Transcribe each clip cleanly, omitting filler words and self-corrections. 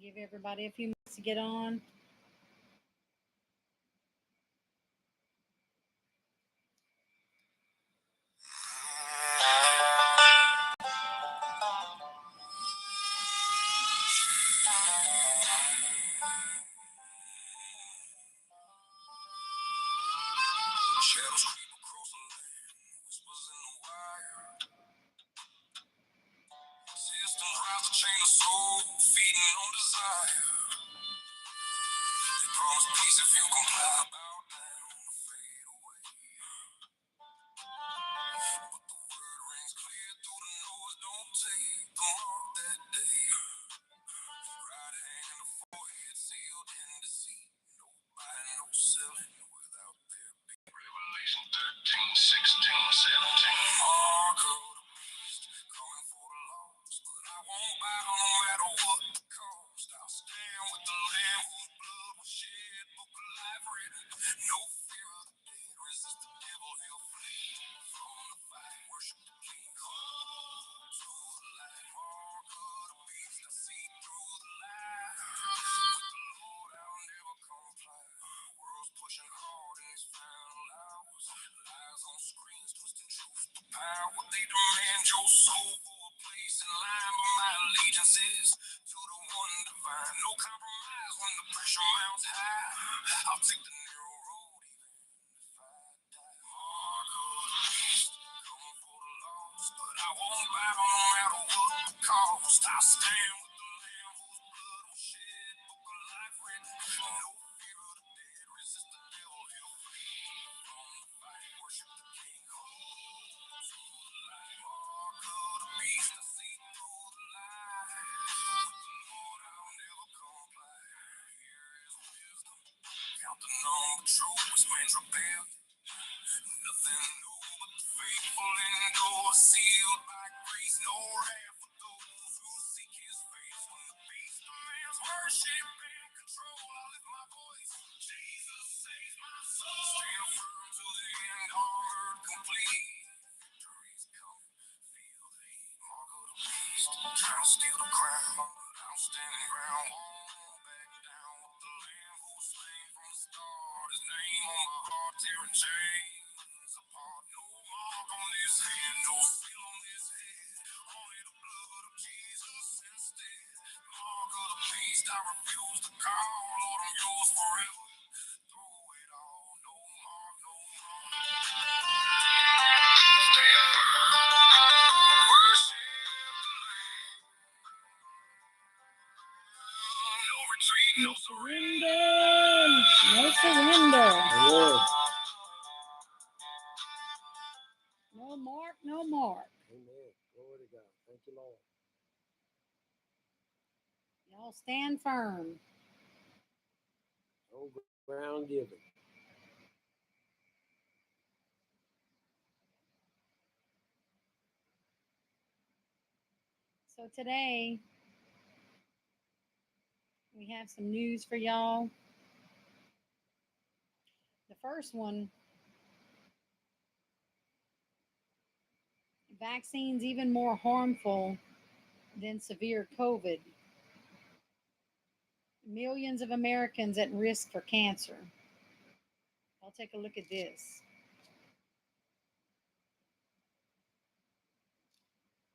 Give everybody a few minutes to get on. Shadows creep across the land, whispers in the wire. Systems rise to chain the soul, feeding on desire. They promise peace if you comply, bow down or fade away. But the word rings clear through the noise, don't take the mark that day. Right hand in the forehead, sealed in deceit. No buying, no selling without their beat. Revelation 13, 16, 17. Mark of the beast, coming for the lost. But I won't bow no matter what the cost. I'll stand with the Lamb whose blood was shed. Book of life written. No fear of the dead. Resist the devil, he'll flee. From the fight, worship the King. Hold to the light. Mark of the beast, I see through the lie. With the Lord, I'll never comply. World's pushing hard in these final hours. Lies on screens, twisting truth to power. They demand your soul for a place in line, but my allegiance is to the one divine. No compromise when the pressure mounts high. I'll take the narrow road even if I die. Mark of the beast, coming for the lost, but I won't bow no matter what the cost. I'll stand with the Lamb whose blood was shed. Book of life written. No fear of the dead. Resist the devil, he'll flee. From the fight, worship the King. Hold to the light. Mark of the beast, I see through the lie. With the Lord, I'll never comply. Here is wisdom. Count the number true, which man's rebellion. Nothing new but the faithful endure. Sealed by grace, no wrath for those who seek his face. When the beast demands worship and control, I lift my voice. Jesus saves my soul. Stand firm to the end, armored complete. Victory's coming, feel the heat. Mark of the beast, trying to steal the crown, but I'm standing ground. Won't back down with the Lamb who was slain from the start. His name on my heart, tearing chains apart. No mark on his hand, no seal on his head. Only the blood of Jesus instead. Mark of the beast, I refuse to call. Lord, I'm yours forever. Through it all, no mark, no mark. Stand firm, worship the Lamb. No retreat, no surrender. No surrender. Lord. No mark, no mark. Amen. Glory to God. Thank you, Lord. Y'all stand firm. No ground given. So today, we have some news for y'all. The first one, vaccines even more harmful than severe COVID. Millions of Americans at risk for cancer. I'll take a look at this.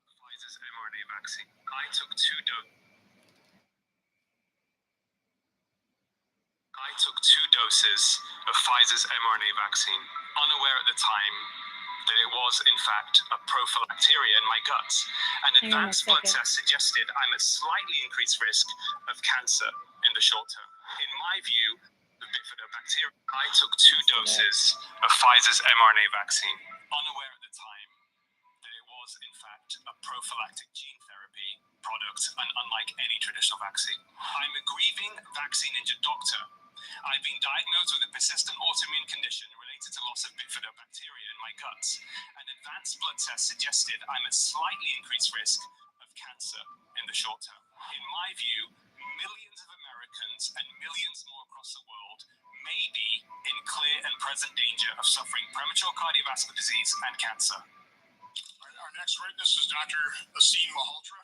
Pfizer's mRNA vaccine. I took two doses of Pfizer's mRNA vaccine, unaware at the time that it was, in fact, a prophylacteria in my guts. An advanced blood test suggested I'm at slightly increased risk of cancer in the short term. In my view, the bifidobacteria. I took two doses of Pfizer's mRNA vaccine, unaware at the time that it was, in fact, a prophylactic gene therapy product, and unlike any traditional vaccine. I'm a grieving vaccine-injured doctor. I've been diagnosed with a persistent autoimmune condition related to loss of bifidobacteria in my guts. An advanced blood test suggested I'm at slightly increased risk of cancer in the short term. In my view, millions of Americans and millions more across the world may be in clear and present danger of suffering premature cardiovascular disease and cancer. Our next witness is Dr. Asim Malhotra.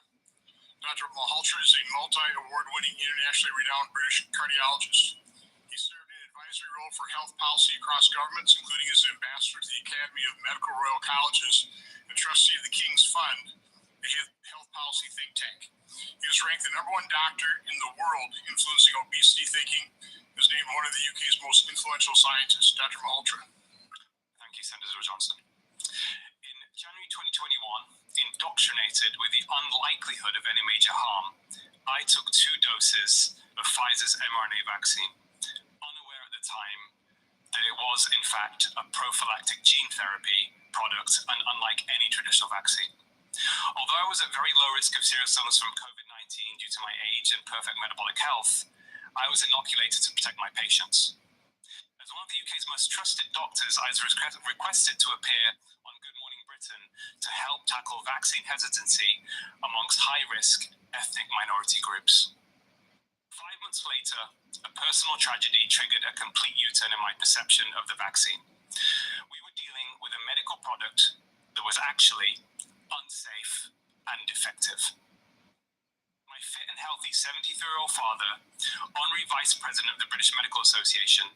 Dr. Malhotra is a multi-award-winning, internationally renowned British cardiologist. He served in an advisory role for health policy across governments, including as an ambassador to the Academy of Medical Royal Colleges and trustee of the King's Fund, a health policy think tank. He was ranked the #1 doctor in the world influencing obesity thinking. He was named one of the UK's most influential scientists. Dr. Malhotra. Thank you, Senator Johnson. In January 2021, indoctrinated with the unlikelihood of any major harm, I took 2 doses of Pfizer's mRNA vaccine, unaware at the time that it was, in fact, a prophylactic gene therapy product and unlike any traditional vaccine. Although I was at very low risk of serious illness from COVID-19 due to my age and perfect metabolic health, I was inoculated to protect my patients. As one of the UK's most trusted doctors, I was requested to appear on Good Morning Britain to help tackle vaccine hesitancy amongst high-risk ethnic minority groups. 5 months later, a personal tragedy triggered a complete U-turn in my perception of the vaccine. We were dealing with a medical product that was actually unsafe and defective. My fit and healthy 73-year-old father, honorary vice president of the British Medical Association,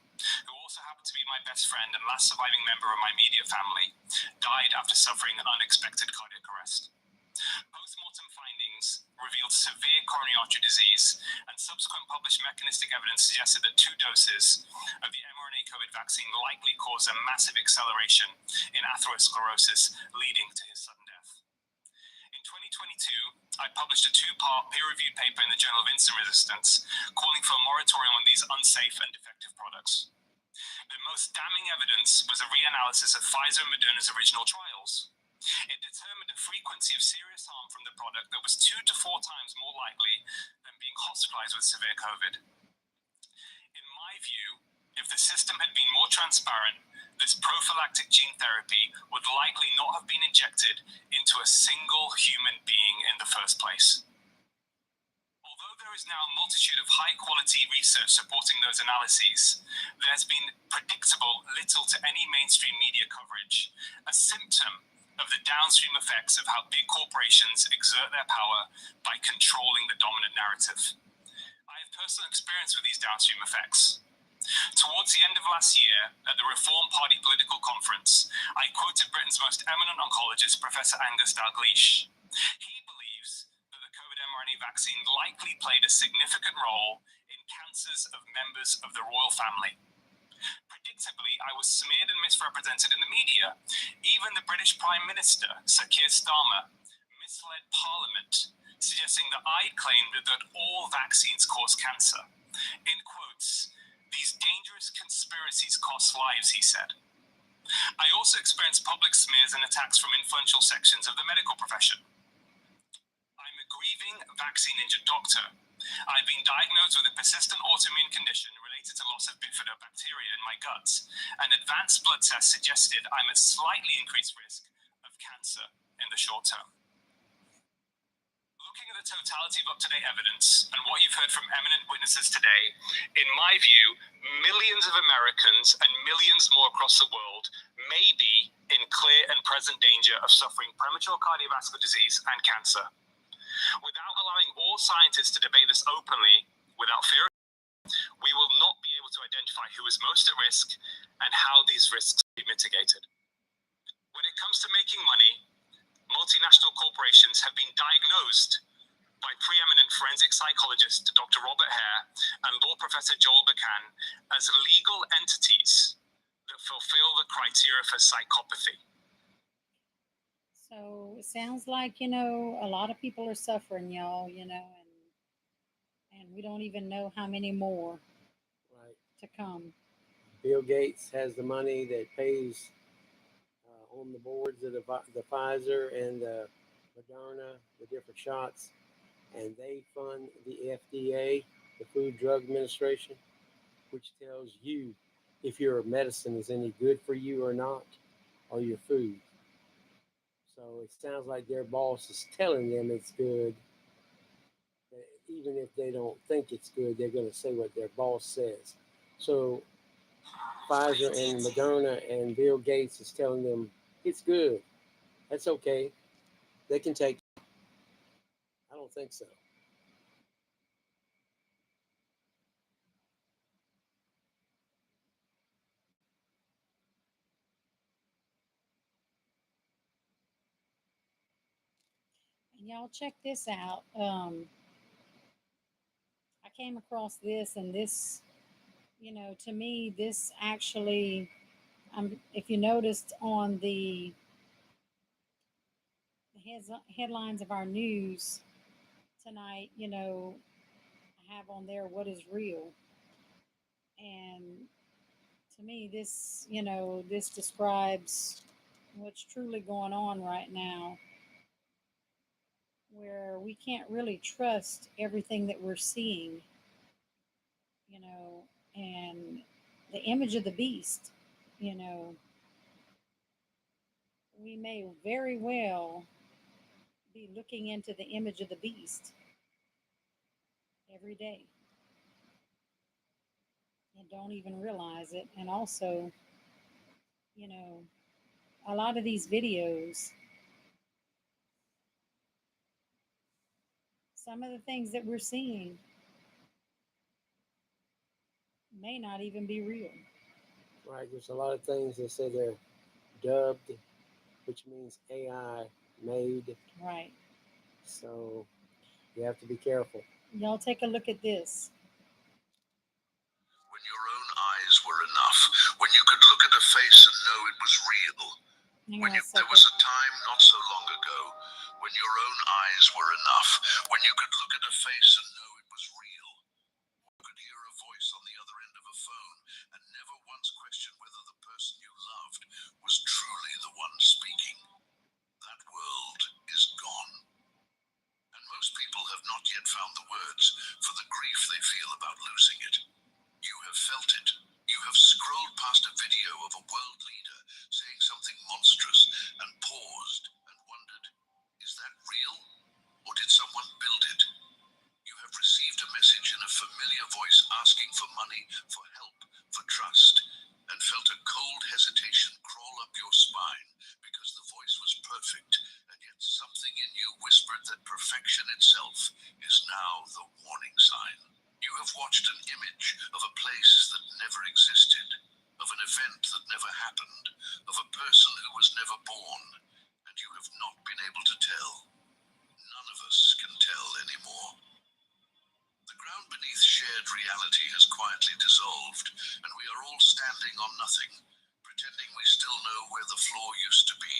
who also happened to be my best friend and last surviving member of my immediate family, died after suffering an unexpected cardiac arrest. Post-mortem findings revealed severe coronary artery disease, and subsequent published mechanistic evidence suggested that 2 doses of the mRNA COVID vaccine likely caused a massive acceleration in atherosclerosis, leading to his sudden death. In 2022, I published a 2-part peer-reviewed paper in the Journal of Insulin Resistance, calling for a moratorium on these unsafe and defective products. The most damning evidence was a reanalysis of Pfizer and Moderna's original trials. It determined a frequency of serious harm from the product that was 2 to 4 times more likely than being hospitalized with severe COVID. In my view, if the system had been more transparent, this prophylactic gene therapy would likely not have been injected into a single human being in the first place. Although there is now a multitude of high-quality research supporting those analyses, there's been predictable little to any mainstream media coverage, a symptom of the downstream effects of how big corporations exert their power by controlling the dominant narrative. I have personal experience with these downstream effects. Towards the end of last year, at the Reform Party political conference, I quoted Britain's most eminent oncologist, Professor Angus Dalgleish. He believes that the COVID mRNA vaccine likely played a significant role in cancers of members of the royal family. Predictably, I was smeared and misrepresented in the media. Even the British Prime Minister, Sir Keir Starmer, misled Parliament, suggesting that I claimed that all vaccines cause cancer. In quotes, "These dangerous conspiracies cost lives," he said. I also experienced public smears and attacks from influential sections of the medical profession. I'm a grieving vaccine-injured doctor. I've been diagnosed with a persistent autoimmune condition related to loss of bifidobacteria in my guts, and advanced blood tests suggested I'm at slightly increased risk of cancer in the short term. Looking at the totality of up-to-date evidence and what you've heard from eminent witnesses today, in my view, millions of Americans and millions more across the world may be in clear and present danger of suffering premature cardiovascular disease and cancer. Without allowing all scientists to debate this openly, without fear, we will not be able to identify who is most at risk and how these risks can be mitigated. When it comes to making money, multinational corporations have been diagnosed by preeminent forensic psychologist Dr. Robert Hare and law professor Joel Bacan as legal entities that fulfill the criteria for psychopathy. So it sounds like, a lot of people are suffering, y'all, and we don't even know how many more to come. Bill Gates has the money that pays on the boards of the Pfizer and the Moderna, the different shots, and they fund the FDA, the Food Drug Administration, which tells you if your medicine is any good for you or not, or your food. So it sounds like their boss is telling them it's good. Even if they don't think it's good, they're going to say what their boss says. So Pfizer and Moderna and Bill Gates is telling them it's good. That's okay. They can take it. I don't think so. And y'all check this out. I came across this, and this, to me, this actually, if you noticed on the headlines of our news tonight, I have on there what is real. And to me, this describes what's truly going on right now, where we can't really trust everything that we're seeing, you know, and the image of the beast, you know, we may very well be looking into the image of the beast every day and don't even realize it. And also, you know, a lot of these videos, some of the things that we're seeing may not even be real. Right. There's a lot of things that say they're dubbed, which means AI made. Right. So you have to be careful. Y'all take a look at this. When your own eyes were enough, when you could look at a face and know it was real. There was a time not so long ago when your own eyes were enough, when you could look at a face and know it was real. You could hear a voice on the other end of a phone and never once question whether the person you loved was truly the one speaking. That world is gone. And most people have not yet found the words for the grief they feel about losing it. You have felt it. You have scrolled past a video of a world leader saying something monstrous and paused and wondered, is that real? Or did someone build it? You have received a message in a familiar voice asking for money, for help, for trust, and felt a cold hesitation crawl up your spine because the voice was perfect, and yet something in you whispered that perfection itself is now the warning sign. You have watched an image of a place that never existed, of an event that never happened, of a person who was never born, and you have not been able to tell. None of us can tell anymore. The ground beneath shared reality has quietly dissolved, and we are all standing on nothing, pretending we still know where the floor used to be.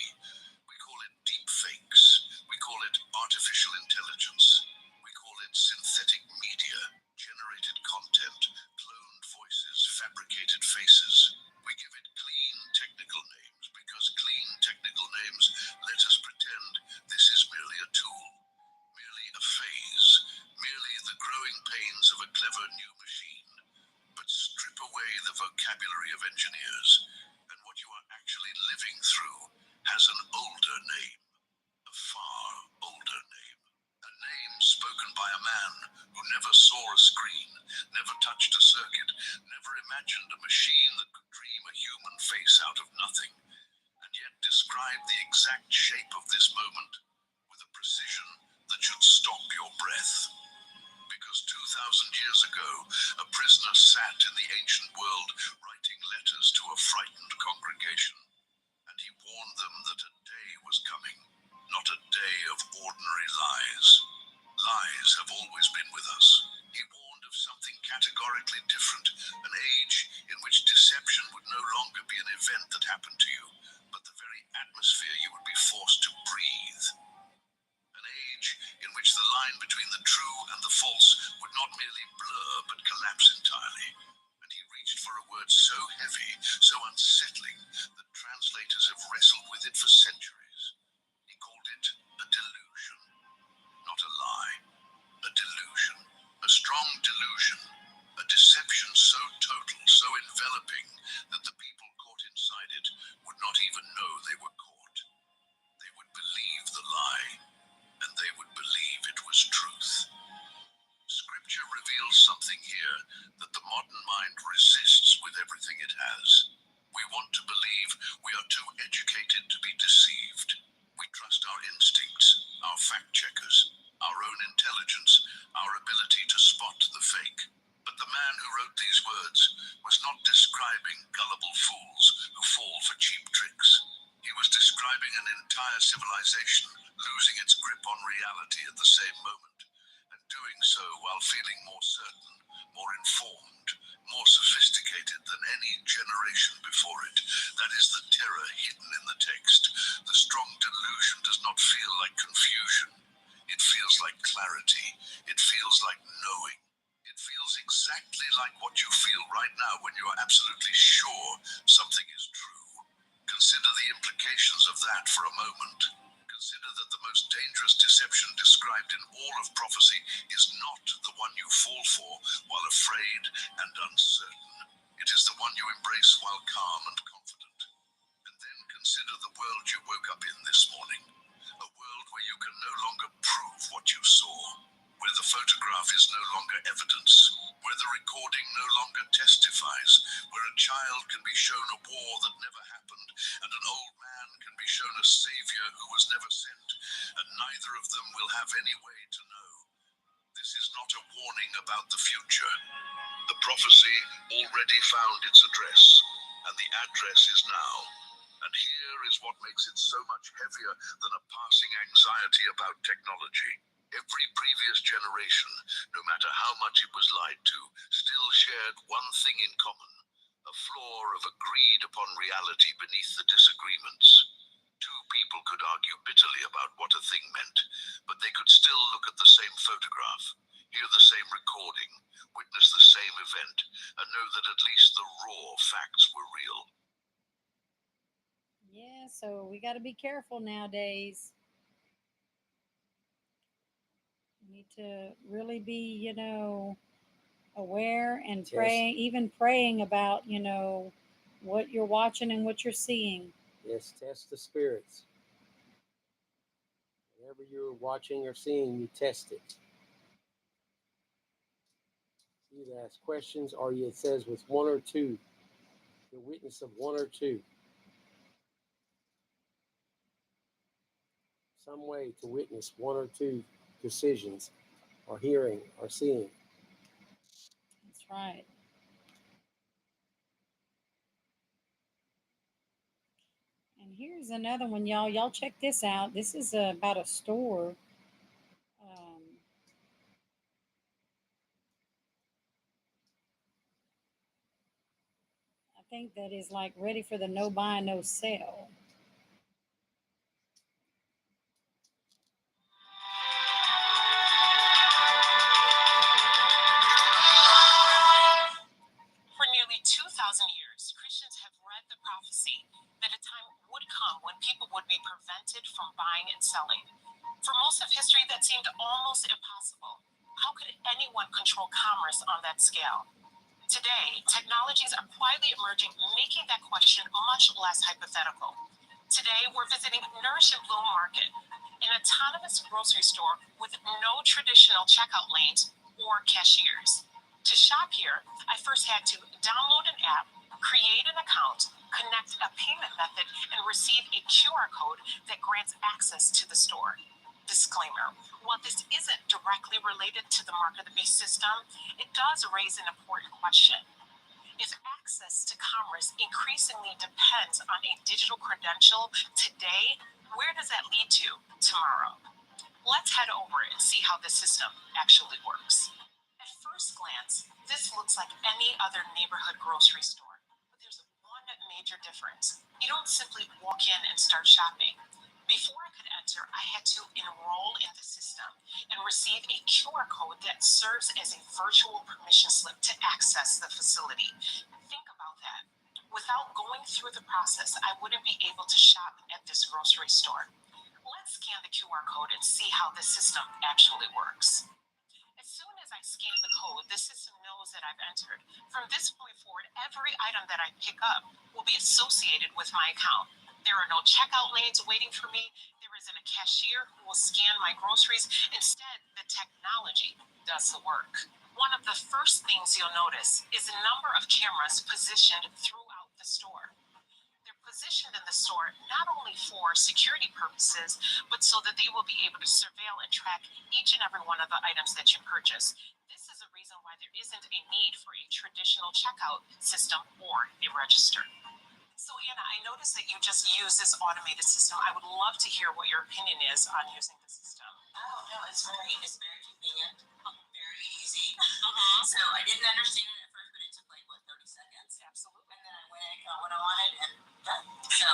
We call it deep fakes. We call it artificial intelligence. We call it synthetic media, generated content, cloned voices, fabricated faces. We give it clean technical names because clean technical names let us pretend this is merely a tool, merely a phase, merely the growing pains of a clever new machine. But strip away the vocabulary of engineers, and what you are actually living through has an older name, a far older name. A name spoken by a man who never saw a screen, never touched a circuit, never imagined a machine that could dream a human face out of nothing, and yet describe the exact shape of this moment with a precision that should stop your breath. Because 2,000 years ago, a prisoner sat in the ancient world writing letters to a frightened congregation, and he warned them that a day was coming, not a day of ordinary lies. Lies have always been with us. He warned of something categorically different, an age in which deception would no longer be an event that happened to you, but the very atmosphere you would be forced to breathe. An age in which the line between the true and the false would not merely blur but collapse entirely. And he reached for a word so heavy, so unsettling, that translators have wrestled with it for centuries. He called it a delusion. Not a lie, a delusion, a strong delusion, a deception so total, so enveloping, that the people caught inside it would not even know they were caught. They would believe the lie, and they would believe it was truth. Scripture reveals something here that the modern mind resists with everything it has. We want to believe we are too educated to be deceived. We trust our instincts, our fact checkers, our own intelligence, our ability to spot the fake. But the man who wrote these words was not describing gullible fools who fall for cheap tricks. He was describing an entire civilization losing its grip on reality at the same moment, and doing so while feeling more certain, more informed, more sophisticated than any generation before it. That is the terror hidden in the text. The strong delusion does not feel like confusion. It feels like clarity. It feels like knowing. It feels exactly like what you feel right now when you are absolutely sure something is true. Consider the implications of that for a moment. Consider that the most dangerous deception described in all of prophecy is not the one you fall for while afraid and uncertain. It is the one you embrace while calm and confident. And then consider the world you woke up in this morning. A world where you can no longer prove what you saw, where the photograph is no longer evidence, where the recording no longer testifies, where a child can be shown a war that never happened, and an old man can be shown a savior who was never sent, and neither of them will have any way to know. This is not a warning about the future. The prophecy already found its address, and the address is now. And here is what makes it so much heavier than a passing anxiety about technology. Every previous generation, no matter how much it was lied to, still shared one thing in common: a floor of agreed upon reality beneath the disagreements. Two people could argue bitterly about what a thing meant, but they could still look at the same photograph, hear the same recording, witness the same event, and know that at least the raw facts were real. Yeah, so we got to be careful nowadays. We need to really be, aware and Yes. praying, even praying about, what you're watching and what you're seeing. Yes, test the spirits. Whatever you're watching or seeing, you test it. You either ask questions or it says with one or two, the witness of one or two. Some way to witness one or two decisions or hearing or seeing. That's right. And here's another one, y'all. Y'all check this out. This is about a store. I think that is like ready for the no buy, no sell. For nearly 2,000 years, Christians have read the prophecy that a time would come when people would be prevented from buying and selling. For most of history, that seemed almost impossible. How could anyone control commerce on that scale? Today, technologies are quietly emerging, making that question much less hypothetical. Today, we're visiting Nourish and Bloom Market, an autonomous grocery store with no traditional checkout lanes or cashiers. To shop here, I first had to download an app, create an account, connect a payment method, and receive a QR code that grants access to the store. Disclaimer: while this isn't directly related to the Mark of the Beast system, it does raise an important question. If access to commerce increasingly depends on a digital credential today, where does that lead to tomorrow? Let's head over and see how the system actually works. At first glance, this looks like any other neighborhood grocery store, but there's one major difference. You don't simply walk in and start shopping. Before I could enter, I had to enroll in the system and receive a QR code that serves as a virtual permission slip to access the facility. Think about that. Without going through the process, I wouldn't be able to shop at this grocery store. Let's scan the QR code and see how the system actually works. As soon as I scan the code, the system knows that I've entered. From this point forward, every item that I pick up will be associated with my account. There are no checkout lanes waiting for me. There isn't a cashier who will scan my groceries. Instead, the technology does the work. One of the first things you'll notice is the number of cameras positioned throughout the store. They're positioned in the store not only for security purposes, but so that they will be able to surveil and track each and every one of the items that you purchase. This is a reason why there isn't a need for a traditional checkout system or a register. So Anna, I noticed that you just use this automated system. I would love to hear what your opinion is on using the system. Oh no, it's very convenient, very easy. So I didn't understand it at first, but it took like 30 seconds. Absolutely. And then I went and got what I wanted and done. So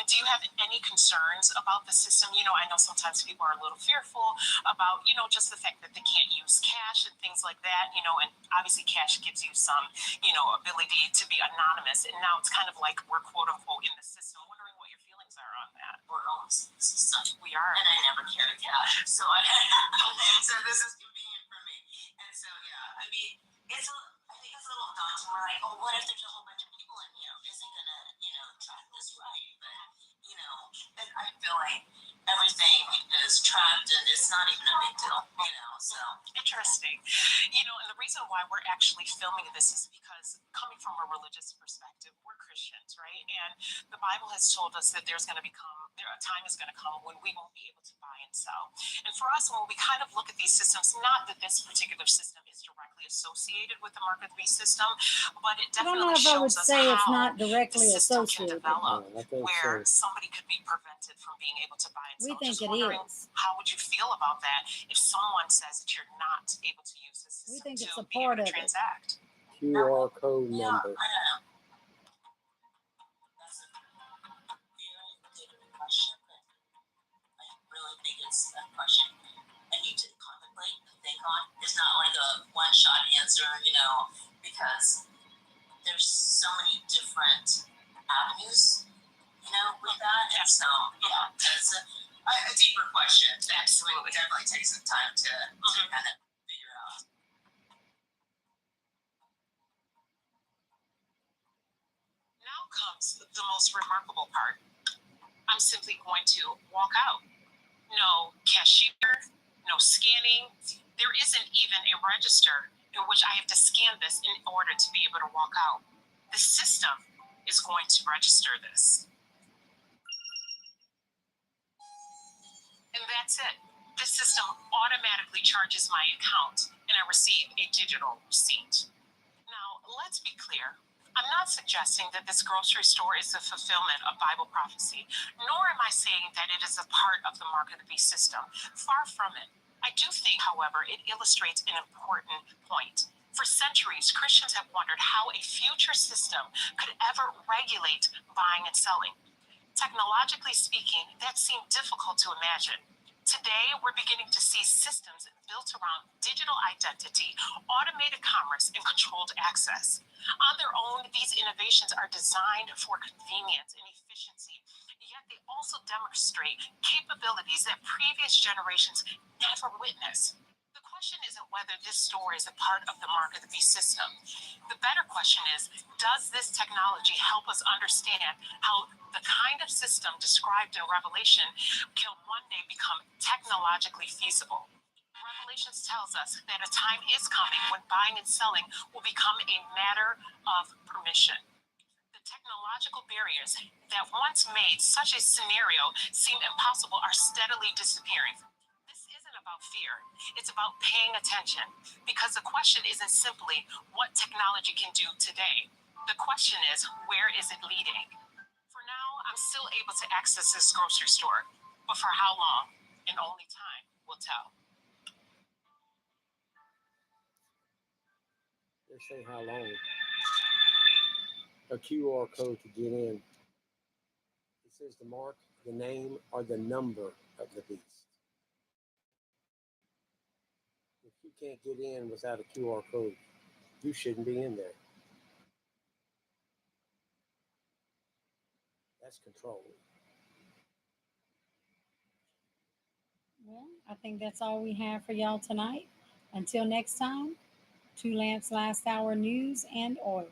do you have any concerns about the system? I know sometimes people are a little fearful about, just the fact that they can't use cash and things like that, and obviously cash gives you some, ability to be anonymous. And now it's kind of like we're quote unquote in the system. Wondering what your feelings are on that. we're almost in the system. We are. And I never carry cash. So so this is convenient for me. And so yeah, I mean I think it's a little daunting. We're like, oh, what if there's a whole bunch of people in here? Is it gonna, track this right? But I feel like everything is tracked and it's not even a big deal, so. Interesting. And the reason why we're actually filming this is because coming from a religious perspective, we're Christians, right? And the Bible has told us that there's going to a time is going to come when we won't be able to buy and sell. And for us, when we kind of look at these systems, not that this particular system is directly associated with the mark of the beast system, but it I don't know definitely if I would shows us say it's how not directly the system can associated. develop I think where so. somebody could be prevented from being able to buy and We sell. think Just it wondering, is. how would you feel about that if someone says that you're not able to use this system We think it's to a be able part to of it. transact? QR code Yeah, number. I don't know. That's a very good question, but I really think it's a question I need to contemplate and think on. It's not like a one-shot answer, because there's so many different avenues, with that. And so, yeah, it's a deeper question. Absolutely. It definitely takes some time to kind of figure out. Now comes the most remarkable part. I'm simply going to walk out. No cashier, no scanning. There isn't even a register in which I have to scan this in order to be able to walk out. The system is going to register this. And that's it. The system automatically charges my account and I receive a digital receipt. Now, let's be clear. I'm not suggesting that this grocery store is the fulfillment of Bible prophecy, nor am I saying that it is a part of the mark of the beast system. Far from it. I do think, however, it illustrates an important point. For centuries, Christians have wondered how a future system could ever regulate buying and selling. Technologically speaking, that seemed difficult to imagine. Today, we're beginning to see systems built around digital identity, automated commerce, and controlled access. On their own, these innovations are designed for convenience and efficiency, yet they also demonstrate capabilities that previous generations never witnessed. The question isn't whether this store is a part of the mark of the beast system. The better question is, does this technology help us understand how the kind of system described in Revelation can one day become technologically feasible? Revelation tells us that a time is coming when buying and selling will become a matter of permission. The technological barriers that once made such a scenario seem impossible are steadily disappearing. This isn't about fear, it's about paying attention, because the question isn't simply what technology can do today. The question is, where is it leading? For now, I'm still able to access this grocery store, but for how long? And only time will tell. They say how long. A QR code to get in. It says the mark, the name, or the number of the beast. If you can't get in without a QR code, you shouldn't be in there. That's control. Well, I think that's all we have for y'all tonight. Until next time, 2 Lamps Last Hour News and Oil.